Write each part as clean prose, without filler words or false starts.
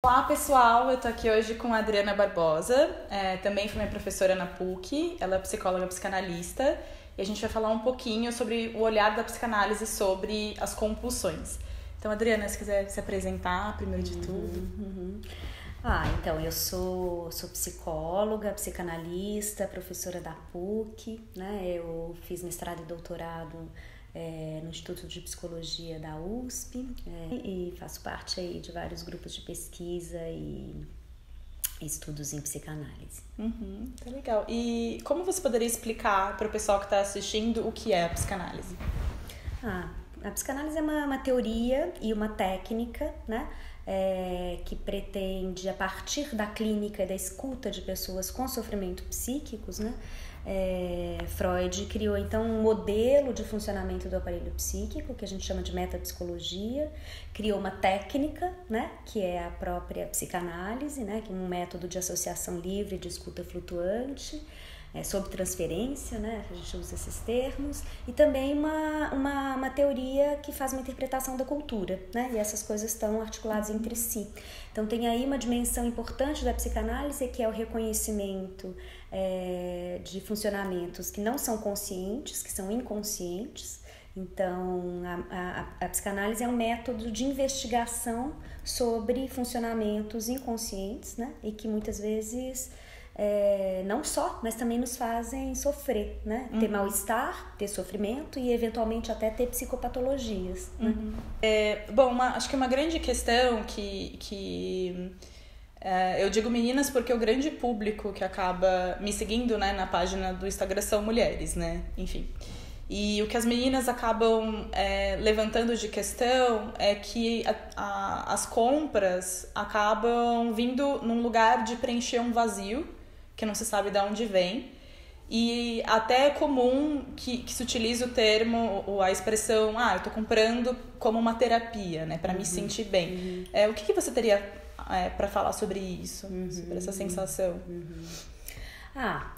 Olá pessoal, eu tô aqui hoje com a Adriana Barbosa, também foi minha professora na PUC, ela é psicóloga psicanalista e a gente vai falar um pouquinho sobre o olhar da psicanálise sobre as compulsões. Então Adriana, se quiser se apresentar primeiro de tudo. Então eu sou psicóloga, psicanalista, professora da PUC, né? Eu fiz mestrado e doutorado no Instituto de Psicologia da USP e faço parte aí de vários grupos de pesquisa e estudos em psicanálise. Tá legal. E como você poderia explicar para o pessoal que está assistindo o que é a psicanálise? A psicanálise é uma teoria e uma técnica, né? Que pretende, a partir da clínica e da escuta de pessoas com sofrimento psíquicos, né? Freud criou então um modelo de funcionamento do aparelho psíquico que a gente chama de metapsicologia, criou uma técnica, né, que é a própria psicanálise, né, que é um método de associação livre de escuta flutuante, sob transferência, né, a gente usa esses termos, e também uma teoria que faz uma interpretação da cultura, né, e essas coisas estão articuladas entre si. Então tem aí uma dimensão importante da psicanálise, que é o reconhecimento de funcionamentos que não são conscientes, que são inconscientes. Então a psicanálise é um método de investigação sobre funcionamentos inconscientes, né, e que muitas vezes não só, mas também nos fazem sofrer, né? Ter mal-estar, ter sofrimento e eventualmente até ter psicopatologias. Né? Acho que uma grande questão que eu digo meninas porque o grande público que acaba me seguindo, né, na página do Instagram são mulheres, né? Enfim. E o que as meninas acabam levantando de questão é que as compras acabam vindo num lugar de preencher um vazio que não se sabe de onde vem, e até é comum que se utilize o termo ou a expressão, eu tô comprando como uma terapia, né, para me sentir bem. O que você teria para falar sobre isso, sobre essa sensação?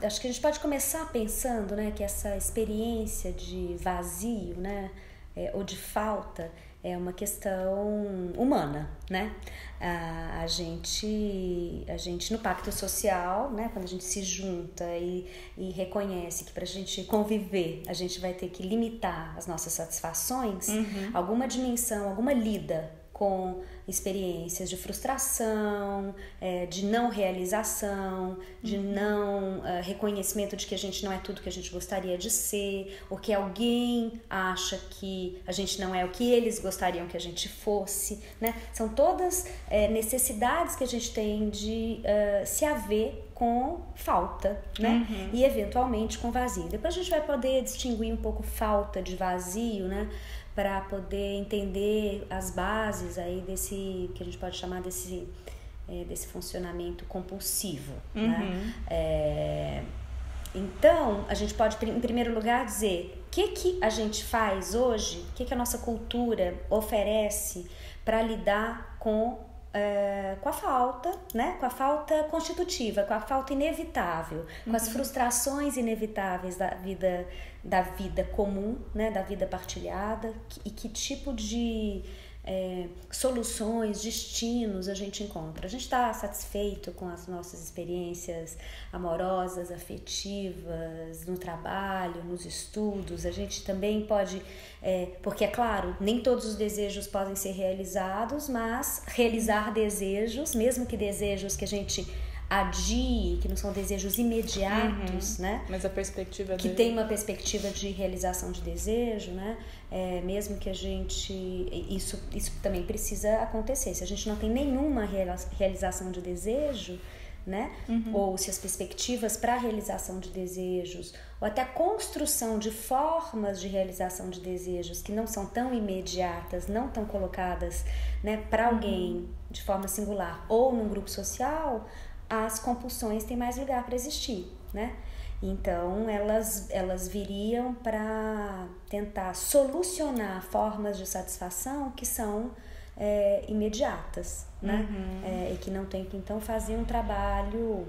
Acho que a gente pode começar pensando, né, que essa experiência de vazio, né, ou de falta, é uma questão humana, né? A gente no pacto social, né, quando a gente se junta e reconhece que para a gente conviver a gente vai ter que limitar as nossas satisfações, alguma dimensão, alguma lida com experiências de frustração, de não realização, de não reconhecimento de que a gente não é tudo que a gente gostaria de ser, ou que alguém acha que a gente não é o que eles gostariam que a gente fosse, né? São todas necessidades que a gente tem de se haver com falta, né? E eventualmente com vazio. Depois a gente vai poder distinguir um pouco falta de vazio, né? Para poder entender as bases aí desse, que a gente pode chamar desse funcionamento compulsivo, né? Então, a gente pode, em primeiro lugar, dizer o que a gente faz hoje, o que a nossa cultura oferece para lidar com a falta, né? Com a falta constitutiva, com a falta inevitável, com as frustrações inevitáveis da vida comum, né? Da vida partilhada, e que tipo de soluções, destinos a gente encontra. A gente está satisfeito com as nossas experiências amorosas, afetivas, no trabalho, nos estudos. A gente também pode, porque é claro, nem todos os desejos podem ser realizados, mas realizar desejos, mesmo que desejos que a gente adie, que não são desejos imediatos, né? Mas a perspectiva que tem uma perspectiva de realização de desejo, né? Mesmo que a gente... Isso também precisa acontecer. Se a gente não tem nenhuma realização de desejo, né? Ou se as perspectivas para a realização de desejos, ou até a construção de formas de realização de desejos que não são tão imediatas, não tão colocadas, né, para alguém de forma singular ou num grupo social, as compulsões têm mais lugar para existir, né? Então elas viriam para tentar solucionar formas de satisfação que são imediatas, né? E que não tem que então fazer um trabalho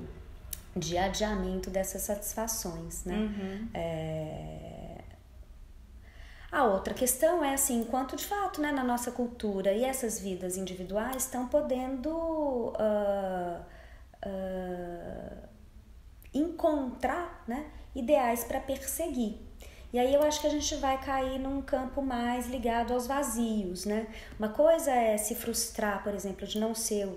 de adiamento dessas satisfações, né? A outra questão é assim, enquanto de fato, né, na nossa cultura e essas vidas individuais estão podendo encontrar, né, ideais para perseguir. E aí eu acho que a gente vai cair num campo mais ligado aos vazios, né? Uma coisa é se frustrar, por exemplo, de não ser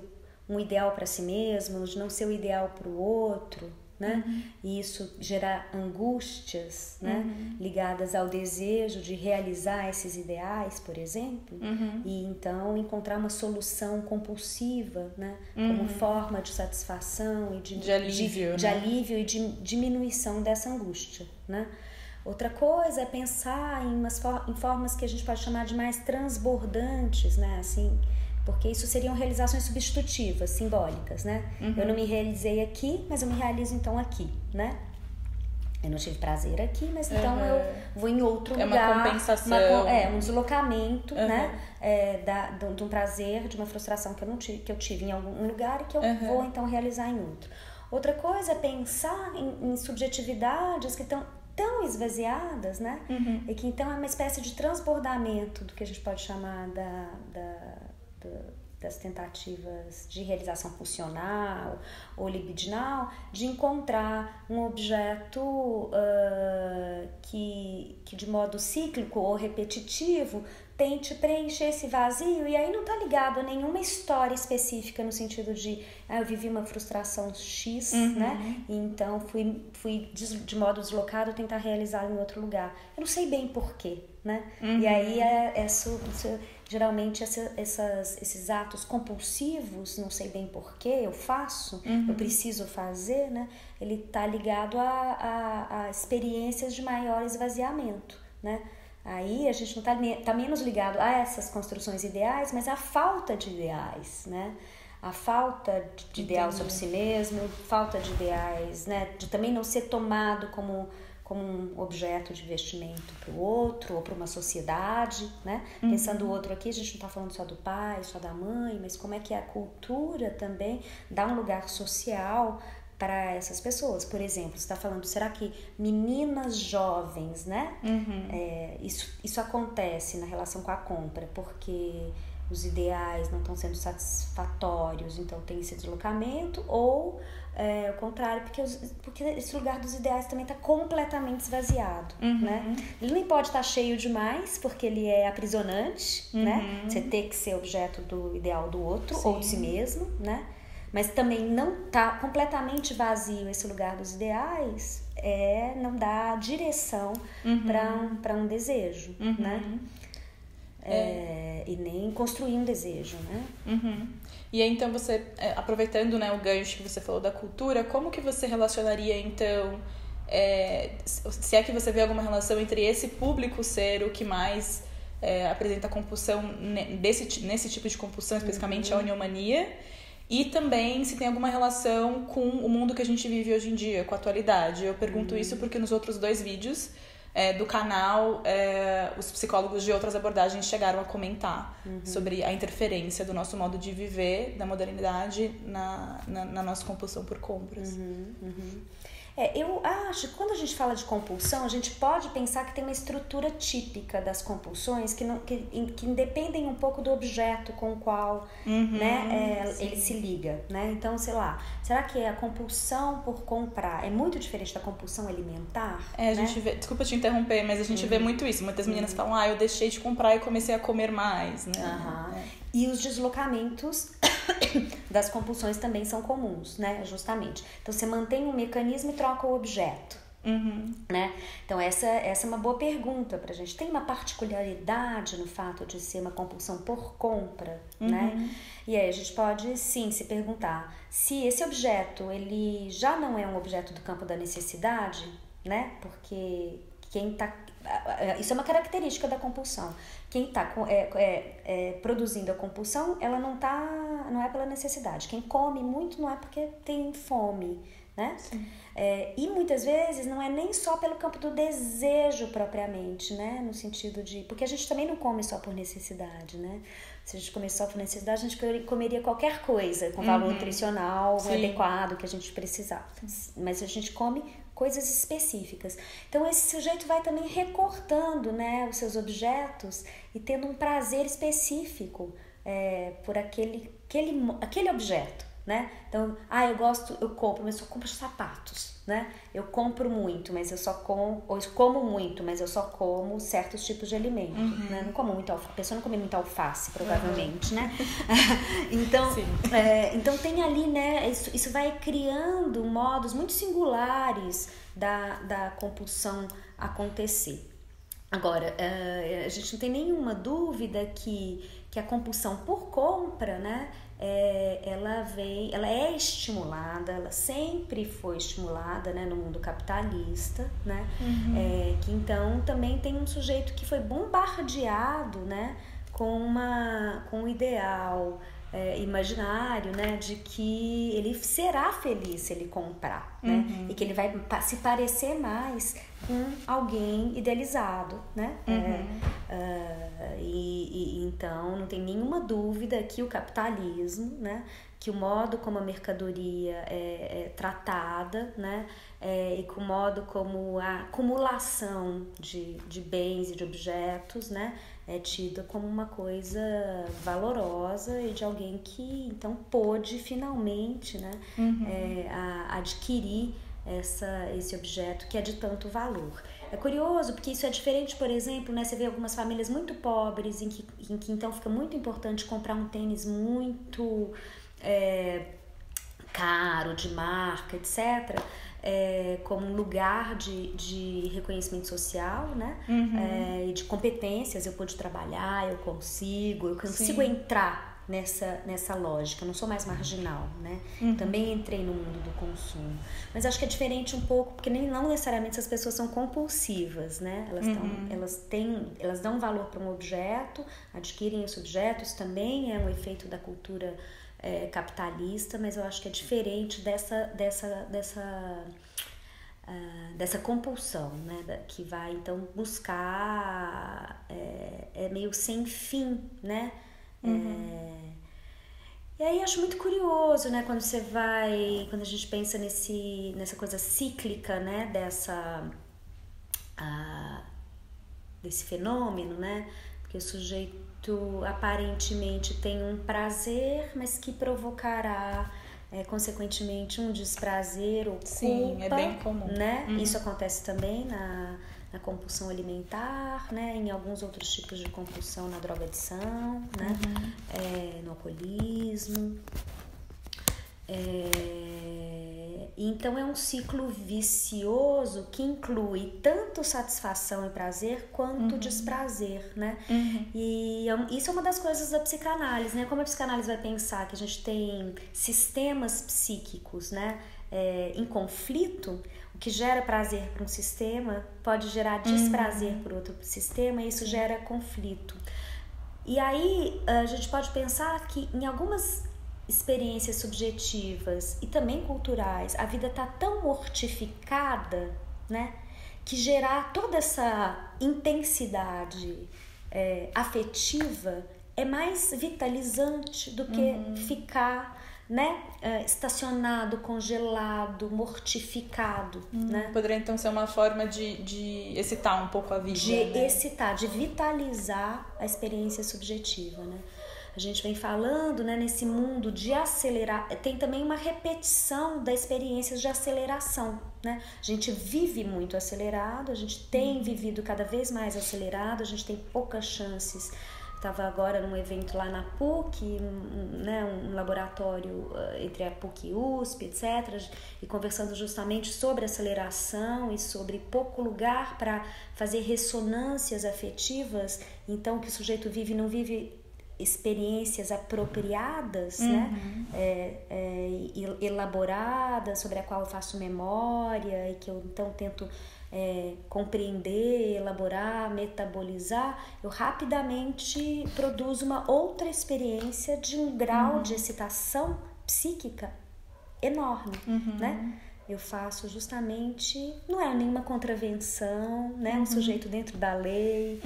um ideal para si mesmo, de não ser o ideal para o outro, né? E isso gerar angústias, né? Ligadas ao desejo de realizar esses ideais, por exemplo, e então encontrar uma solução compulsiva, né? Como forma de satisfação e de alívio, de alívio e de diminuição dessa angústia, né? Outra coisa é pensar em formas que a gente pode chamar de mais transbordantes, né? Assim, porque isso seriam realizações substitutivas, simbólicas, né? Eu não me realizei aqui, mas eu me realizo então aqui, né? Eu não tive prazer aqui, mas então eu vou em outro lugar. É uma compensação. Um deslocamento, né? De um prazer, de uma frustração que eu tive em algum lugar e que eu vou então realizar em outro. Outra coisa é pensar em subjetividades que estão tão esvaziadas, né? E que então é uma espécie de transbordamento do que a gente pode chamar das tentativas de realização pulsional ou libidinal, de encontrar um objeto que de modo cíclico ou repetitivo tente preencher esse vazio, e aí não está ligado a nenhuma história específica no sentido de eu vivi uma frustração X, né? E então fui de modo deslocado tentar realizar em outro lugar. Eu não sei bem porquê, né? E aí geralmente esses atos compulsivos, não sei bem porquê eu faço, eu preciso fazer, né? Ele está ligado a experiências de maior esvaziamento, né? Aí a gente não tá menos ligado a essas construções ideais, mas a falta de ideais, né? A falta de ideal sobre si mesmo, falta de ideais, né? De também não ser tomado como um objeto de investimento para o outro ou para uma sociedade, né? Pensando o outro aqui, a gente não está falando só do pai, só da mãe, mas como é que a cultura também dá um lugar social para essas pessoas. Por exemplo, você está falando, será que meninas jovens, né? Isso acontece na relação com a compra, porque os ideais não estão sendo satisfatórios, então tem esse deslocamento, ou o contrário, porque esse lugar dos ideais também está completamente esvaziado, né? Ele nem pode estar cheio demais, porque ele é aprisionante, né? Você ter que ser objeto do ideal do outro, ou de si mesmo, né? Mas também não tá completamente vazio esse lugar dos ideais, não dá direção para um desejo, né? E nem construir um desejo, né? E aí, então, você, aproveitando, né, o gancho que você falou da cultura, como que você relacionaria, então, se é que você vê alguma relação entre esse público ser o que mais apresenta compulsão, nesse tipo de compulsão, especificamente a oniomania, e também se tem alguma relação com o mundo que a gente vive hoje em dia, com a atualidade. Eu pergunto isso porque nos outros 2 vídeos do canal, os psicólogos de outras abordagens chegaram a comentar sobre a interferência do nosso modo de viver, da modernidade, na nossa compulsão por compras. Eu acho que quando a gente fala de compulsão, a gente pode pensar que tem uma estrutura típica das compulsões que independem um pouco do objeto com o qual ele se liga, né? Então, sei lá, será que a compulsão por comprar é muito diferente da compulsão alimentar? A gente vê, desculpa te interromper, mas a gente vê muito isso. Muitas meninas falam, eu deixei de comprar e comecei a comer mais, né? E os deslocamentos das compulsões também são comuns, né? Justamente. Então, você mantém um mecanismo e troca o objeto, né? Então, essa é uma boa pergunta pra gente. Tem uma particularidade no fato de ser uma compulsão por compra, né? E aí a gente pode, sim, se perguntar se esse objeto, ele já não é um objeto do campo da necessidade, né? Porque isso é uma característica da compulsão. Quem está produzindo a compulsão, ela não é pela necessidade. Quem come muito não é porque tem fome, né? E muitas vezes não é nem só pelo campo do desejo propriamente, né? No sentido de... Porque a gente também não come só por necessidade, né? Se a gente comesse só por necessidade, a gente comeria qualquer coisa com valor nutricional adequado que a gente precisar. Mas a gente come coisas específicas. Então esse sujeito vai também recortando, né, os seus objetos e tendo um prazer específico por aquele objeto, né? Então, eu compro, mas eu compro sapatos, né? Eu compro muito, mas eu como muito, mas eu só como certos tipos de alimento, né? Não como muito alface, a pessoa não come muito alface, provavelmente, né? Então tem ali, né? Isso vai criando modos muito singulares da compulsão acontecer. Agora, a gente não tem nenhuma dúvida que a compulsão por compra, né? Ela é estimulada, ela sempre foi estimulada, né, no mundo capitalista, né? Que então também tem um sujeito que foi bombardeado, né, com um ideal imaginário, né, de que ele será feliz se ele comprar, né? E que ele vai se parecer mais com alguém idealizado, né? Então não tem nenhuma dúvida que o capitalismo, né, que o modo como a mercadoria é tratada, né, e com o modo como a acumulação de bens e de objetos, né, é tida como uma coisa valorosa e de alguém que então pôde finalmente, né, adquirir esse objeto que é de tanto valor. É curioso porque isso é diferente, por exemplo, né, você vê algumas famílias muito pobres em que então fica muito importante comprar um tênis muito caro, de marca, etc., como um lugar de reconhecimento social, né? E de competências. Eu pude trabalhar, eu consigo entrar nessa lógica, eu não sou mais marginal, né? Também entrei no mundo do consumo, mas acho que é diferente um pouco, porque não necessariamente essas pessoas são compulsivas, né? Elas dão valor para um objeto, adquirem esse objeto, isso também é um efeito da cultura capitalista, mas eu acho que é diferente dessa compulsão, né, que vai então buscar meio sem fim, né? E aí acho muito curioso, né, quando a gente pensa nessa coisa cíclica, né, desse fenômeno, né, porque o sujeito aparentemente tem um prazer, mas que provocará consequentemente um desprazer ou culpa. Sim, é bem comum, né? Isso acontece também na compulsão alimentar, né? Em alguns outros tipos de compulsão, na drogadição, né? No alcoolismo. Então é um ciclo vicioso que inclui tanto satisfação e prazer quanto desprazer, né? E isso é uma das coisas da psicanálise, né? Como a psicanálise vai pensar que a gente tem sistemas psíquicos, né, em conflito, o que gera prazer para um sistema pode gerar desprazer para outro sistema, e isso gera conflito. E aí a gente pode pensar que em algumas experiências subjetivas e também culturais, a vida está tão mortificada, né, que gerar toda essa intensidade afetiva é mais vitalizante do que ficar, né, estacionado, congelado, mortificado, né? Poderia então ser uma forma de excitar um pouco a vida, né? Excitar, de vitalizar a experiência subjetiva, né? A gente vem falando, né, nesse mundo de acelerar, tem também uma repetição das experiências de aceleração, né? A gente vive muito acelerado, a gente tem vivido cada vez mais acelerado, a gente tem poucas chances. Estava agora num evento lá na PUC, né, um laboratório entre a PUC e USP, etc., e conversando justamente sobre aceleração e sobre pouco lugar para fazer ressonâncias afetivas, então que o sujeito vive, não vive experiências apropriadas, né, elaboradas, sobre a qual eu faço memória e que eu então tento compreender, elaborar, metabolizar, eu rapidamente produzo uma outra experiência de um grau de excitação psíquica enorme, né? eu faço justamente, não é nenhuma contravenção, né? Um sujeito dentro da lei,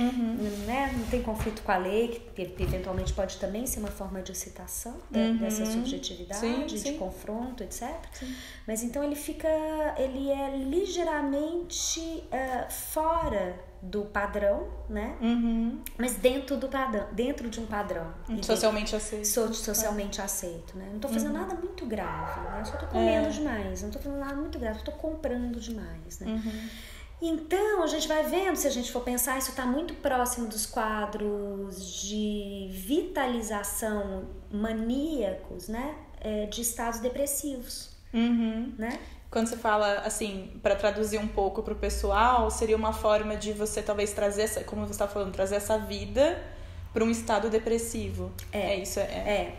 né? Não tem conflito com a lei, que eventualmente pode também ser uma forma de excitação dessa subjetividade, de confronto, etc. Sim. Mas então ele é ligeiramente fora do padrão, né? Mas dentro de um padrão. Socialmente aceito. Socialmente aceito, né? Não tô fazendo nada muito grave, né? Eu só tô comendo demais, não tô fazendo nada muito grave, eu tô comprando demais, né? Então, a gente vai vendo, se a gente for pensar, isso está muito próximo dos quadros de vitalização maníacos, né? De estados depressivos, né? Quando você fala, assim, para traduzir um pouco pro pessoal, seria uma forma de você talvez trazer, como você está falando, trazer essa vida para um estado depressivo. Isso.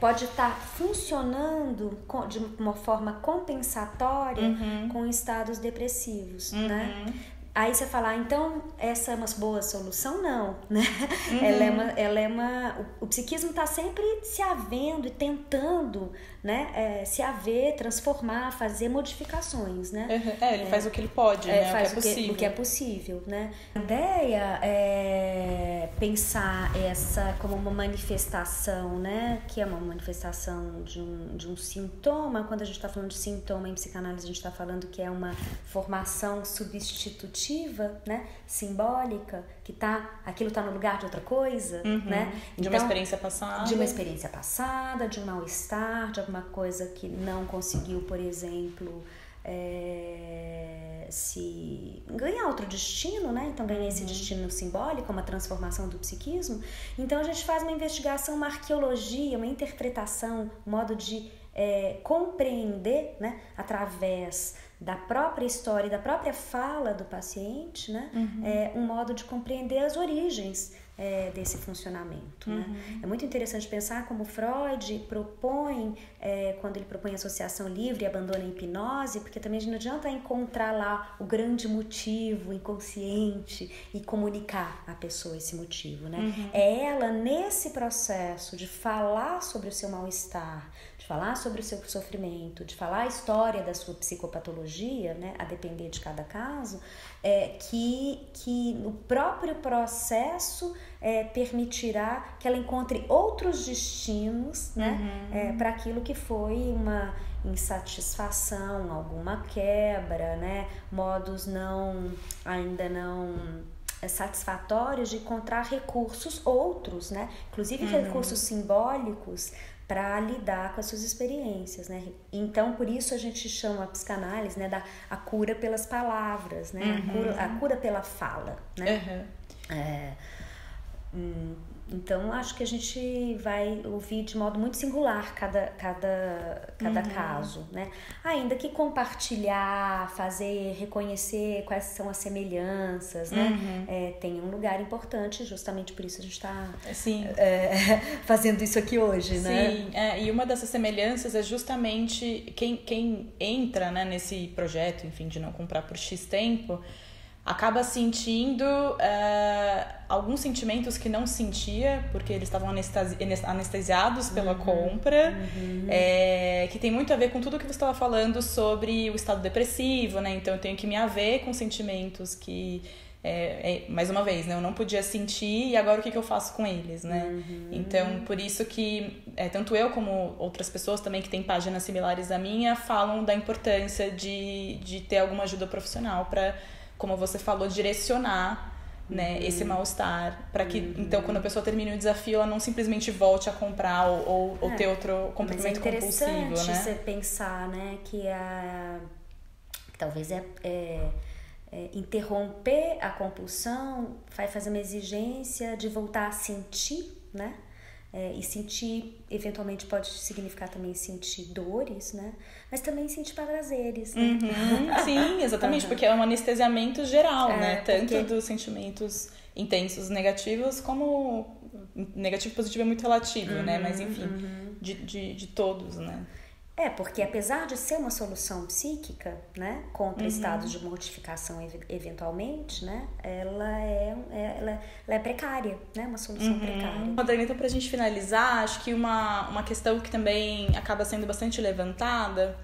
Pode estar funcionando de uma forma compensatória com estados depressivos, né? Aí você fala, então essa é uma boa solução? Não, né? O psiquismo está sempre se havendo e tentando, né, se haver, transformar, fazer modificações, né? Ele faz o que ele pode, né? Faz o que é possível, né? A ideia é pensar essa como uma manifestação, né? Que é uma manifestação de um sintoma. Quando a gente está falando de sintoma em psicanálise, a gente está falando que é uma formação substitutiva, né? Simbólica, que aquilo tá no lugar de outra coisa, né? De uma experiência passada. De uma experiência passada, de um mal-estar, de alguma coisa que não conseguiu, por exemplo, se ganhar outro destino, né? Então ganhar esse destino simbólico, uma transformação do psiquismo. Então a gente faz uma investigação, uma arqueologia, uma interpretação, um modo de compreender, né? Através da própria história, da própria fala do paciente, né? Um modo de compreender as origens desse funcionamento, né? É muito interessante pensar como Freud propõe, quando ele propõe associação livre e abandona a hipnose, porque também não adianta encontrar lá o grande motivo inconsciente e comunicar à pessoa esse motivo, né? É ela, nesse processo de falar sobre o seu mal-estar, de falar sobre o seu sofrimento, de falar a história da sua psicopatologia, né, a depender de cada caso, que no próprio processo permitirá que ela encontre outros destinos, né, para aquilo que foi uma insatisfação, alguma quebra, né, modos ainda não satisfatórios de encontrar recursos outros, né, inclusive recursos simbólicos, para lidar com as suas experiências, né? Então, por isso a gente chama a psicanálise, né, a cura pelas palavras, né? A cura pela fala, né? Então, acho que a gente vai ouvir de modo muito singular cada caso, né? Ainda que compartilhar, reconhecer quais são as semelhanças, né? Tem um lugar importante, justamente por isso a gente está fazendo isso aqui hoje, né? Sim, e uma dessas semelhanças é justamente quem entra, né, nesse projeto, enfim, de não comprar por X tempo, acaba sentindo alguns sentimentos que não sentia, porque eles estavam anestesiados pela compra, que tem muito a ver com tudo que você estava falando sobre o estado depressivo, né? Então eu tenho que me haver com sentimentos que, mais uma vez, né, eu não podia sentir, e agora o que eu faço com eles, né? Então, por isso que tanto eu como outras pessoas também que têm páginas similares à minha falam da importância de ter alguma ajuda profissional para, como você falou, direcionar, né, esse mal-estar, para que, então, quando a pessoa termine o desafio, ela não simplesmente volte a comprar ou ter outro comportamento compulsivo, né? É interessante você pensar, né, que talvez interromper a compulsão vai fazer uma exigência de voltar a sentir, né? E sentir, eventualmente pode significar também sentir dores, né? Mas também sentir prazeres, né? Sim, exatamente, porque é um anestesiamento geral, né? Tanto dos sentimentos intensos negativos, como negativo e positivo é muito relativo, né? Mas enfim, de todos, né? Porque apesar de ser uma solução psíquica, né, contra estados de mortificação eventualmente, né, ela é precária, né, uma solução precária. Madalena, então, pra gente finalizar, acho que uma questão que também acaba sendo bastante levantada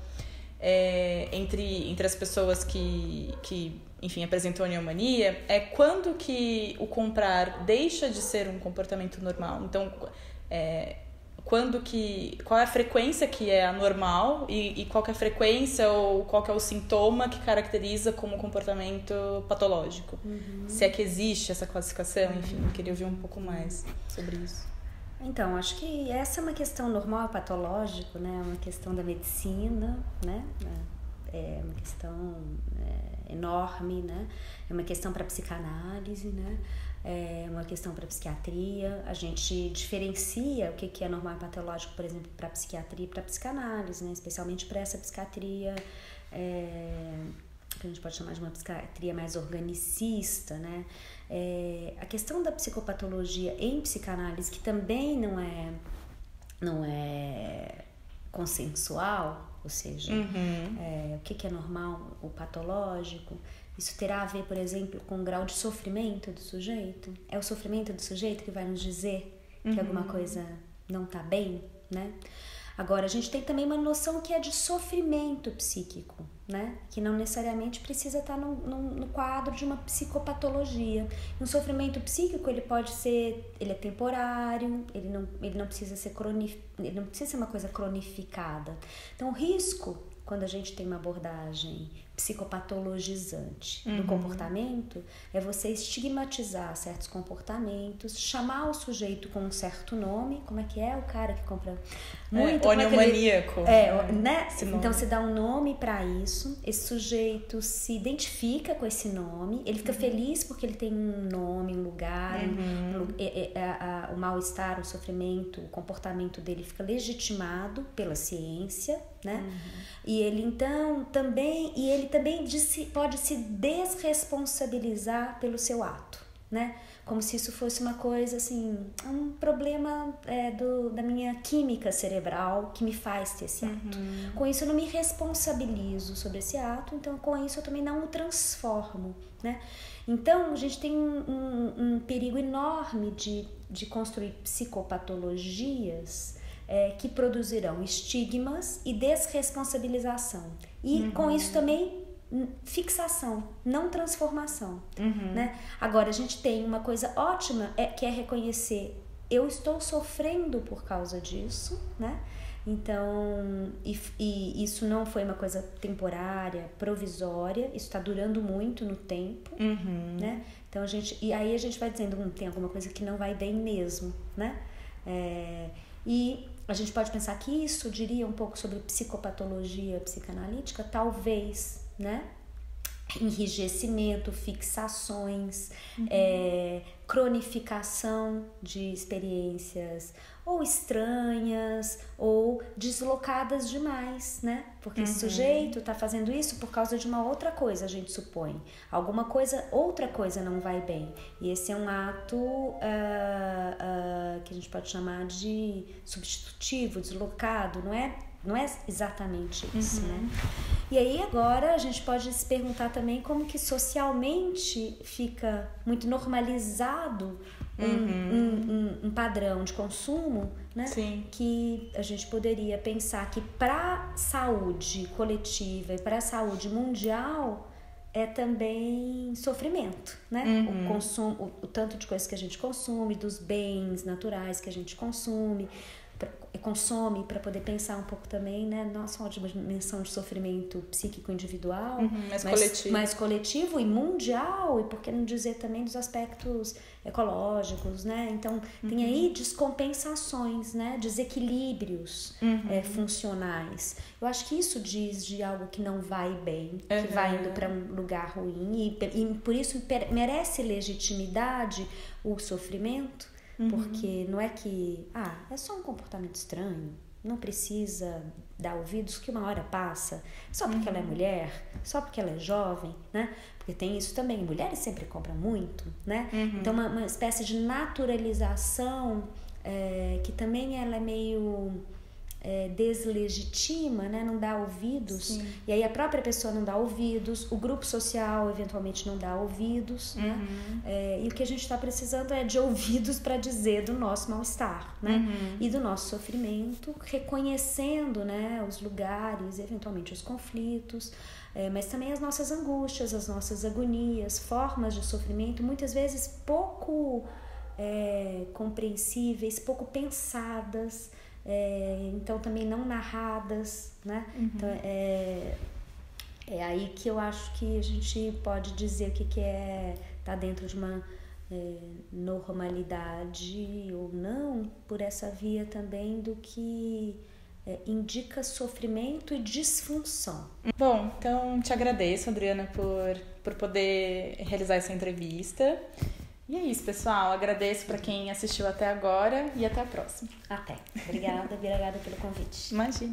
entre as pessoas que enfim, apresentam neomania, é quando que o comprar deixa de ser um comportamento normal. Então, qual é a frequência que é anormal e qual que é a frequência ou qual que é o sintoma que caracteriza como comportamento patológico. Se é que existe essa classificação, enfim, eu queria ouvir um pouco mais sobre isso. Então, acho que essa é uma questão normal e patológico, né? É uma questão da medicina, né? É uma questão enorme, né? É uma questão para psicanálise, né? É uma questão para psiquiatria. A gente diferencia o que é normal e patológico, por exemplo, para psiquiatria e para psicanálise, né? Especialmente para essa psiquiatria que a gente pode chamar de uma psiquiatria mais organicista, né? A questão da psicopatologia em psicanálise, que também não é consensual, ou seja, o que é normal ou patológico, isso terá a ver, por exemplo, com o grau de sofrimento do sujeito. É o sofrimento do sujeito que vai nos dizer que alguma coisa não está bem, né? Agora, a gente tem também uma noção que é de sofrimento psíquico, né? Que não necessariamente precisa estar no quadro de uma psicopatologia. Um sofrimento psíquico, ele é temporário, ele não precisa ser ele não precisa ser uma coisa cronificada. Então, o risco, quando a gente tem uma abordagem psicopatologizante do comportamento, é você estigmatizar certos comportamentos, chamar o sujeito com um certo nome, como é que é o cara que compra muito? Onimaníaco. Né? Então você dá um nome para isso, esse sujeito se identifica com esse nome, ele fica feliz porque ele tem um nome, um lugar, o mal-estar, o sofrimento, o comportamento dele fica legitimado pela ciência, né? E ele também pode se desresponsabilizar pelo seu ato, né? Como se isso fosse uma coisa assim, um problema da minha química cerebral que me faz ter esse ato. Com isso eu não me responsabilizo sobre esse ato, então com isso eu também não o transformo, né? Então a gente tem um perigo enorme de construir psicopatologias que produzirão estigmas e desresponsabilização. E com isso também fixação, não transformação. Né? Agora, a gente tem uma coisa ótima que é reconhecer: eu estou sofrendo por causa disso, né? Então, e isso não foi uma coisa temporária, provisória, isso está durando muito no tempo, né? Então aí a gente vai dizendo, tem alguma coisa que não vai bem mesmo, né? E a gente pode pensar que isso diria um pouco sobre psicopatologia psicanalítica, talvez, né? Enrijecimento, fixações, cronificação de experiências ou estranhas ou deslocadas demais, né? Porque esse sujeito está fazendo isso por causa de uma outra coisa, a gente supõe. Outra coisa não vai bem. E esse é um ato que a gente pode chamar de substitutivo, deslocado, não é exatamente isso, né? E aí agora a gente pode se perguntar também como que socialmente fica muito normalizado um padrão de consumo, né? Sim. Que a gente poderia pensar que para a saúde coletiva e para a saúde mundial é também sofrimento, né? O consumo, o tanto de coisas que a gente consome, dos bens naturais que a gente consome para poder pensar um pouco também, né? Não só de uma dimensão de sofrimento psíquico individual, mas coletivo e mundial, e por que não dizer também dos aspectos ecológicos, né? Então, tem aí descompensações, né? Desequilíbrios funcionais. Eu acho que isso diz de algo que não vai bem, que vai indo para um lugar ruim, e por isso merece legitimidade o sofrimento, porque não é que é só um comportamento estranho, não precisa dar ouvidos que uma hora passa, só porque ela é mulher, só porque ela é jovem, né? Porque tem isso também, mulheres sempre compram muito, né? Então uma espécie de naturalização que também ela é meio deslegitima, né? Não dá ouvidos. Sim. E aí a própria pessoa não dá ouvidos, o grupo social eventualmente não dá ouvidos, né? E o que a gente está precisando é de ouvidos para dizer do nosso mal-estar, né? E do nosso sofrimento, reconhecendo, né, os lugares, eventualmente os conflitos, mas também as nossas angústias, as nossas agonias, formas de sofrimento, muitas vezes pouco compreensíveis, pouco pensadas, então também não narradas, né? Então é aí que eu acho que a gente pode dizer o que tá dentro de uma normalidade ou não, por essa via também do que indica sofrimento e disfunção. Bom, então te agradeço, Adriana, por poder realizar essa entrevista. E é isso, pessoal. Agradeço para quem assistiu até agora e até a próxima. Até. Obrigada pelo convite. Imagina.